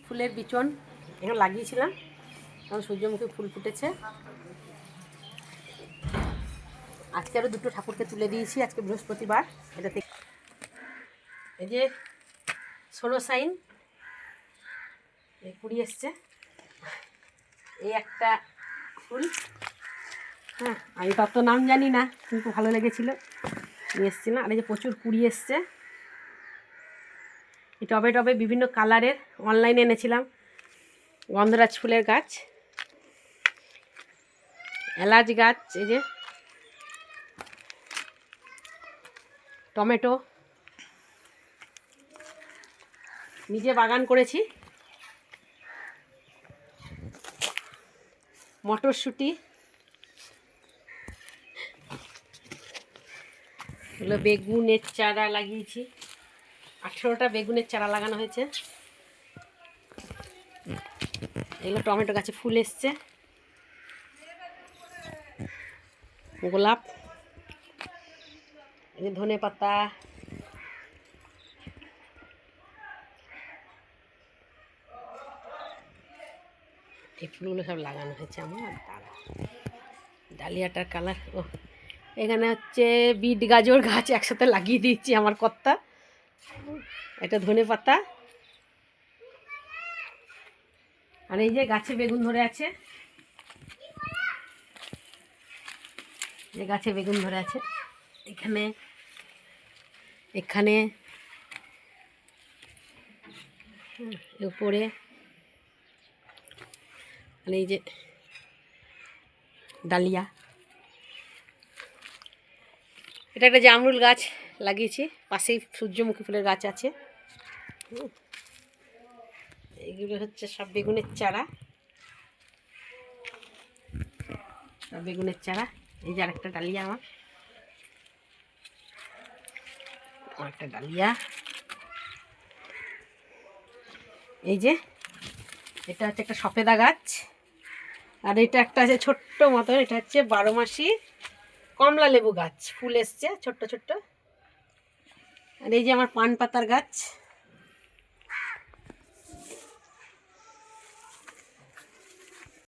ফুলের বিচন এখানে লাগিয়েছিলাম, এখন সূর্যমুখী ফুল ফুটেছে। আজকে আরও দুটো ঠাকুরকে তুলে দিয়েছি, আজকে বৃহস্পতিবার। এটা থেকে এই যে ষোলো সাইন এই কুড়ি এসছে, এই একটা ফুল। হ্যাঁ, আমি তত নাম জানি না, কিন্তু ভালো লেগেছিলো, নিয়ে এসেছিলাম। আর এই যে প্রচুর কুড়ি এসছে। এই টবে টবে বিভিন্ন কালারের অনলাইনে এনেছিলাম গন্ধরাজ ফুলের গাছ, এলাচ গাছ, এই যে টমেটো, নিজে বাগান করেছি, মটরশুঁটি, এগুলো বেগুনের চারা লাগিয়েছি, 18টা বেগুনের চারা লাগানো হয়েছে। এগুলো টমেটো গাছে ফুল এসছে, গোলাপ, এই যে ধনে পাতা, এই ফুলগুলো সব লাগানো হয়েছে আমার। তারা ডালিয়াটার কালার, ও এখানে হচ্ছে বিট গাজর গাছ একসাথে লাগিয়ে দিচ্ছি আমার কর্তা। এটা ধনে পাতা, আর এই যে গাছে বেগুন ধরে আছে, যে গাছে বেগুন ধরে আছে এখানে, এখানে উপরে, মানে এই যে ডালিয়া। এটা একটা জামরুল গাছ লাগিয়েছি, পাশেই সূর্যমুখী ফুলের গাছ আছে। এইগুলো হচ্ছে সব বেগুনের চারা, সব বেগুনের চারা। এই যে আরেকটা ডালিয়া, আমার আরেকটা ডালিয়া। এই যে এটা হচ্ছে একটা সফেদা গাছ, আর এটা একটা আছে ছোট্ট মতন, এটা হচ্ছে 12 মাসি কমলা লেবু গাছ, ফুল এসছে ছোট্ট ছোট্ট। আর এই যে আমার পান পাতার গাছ,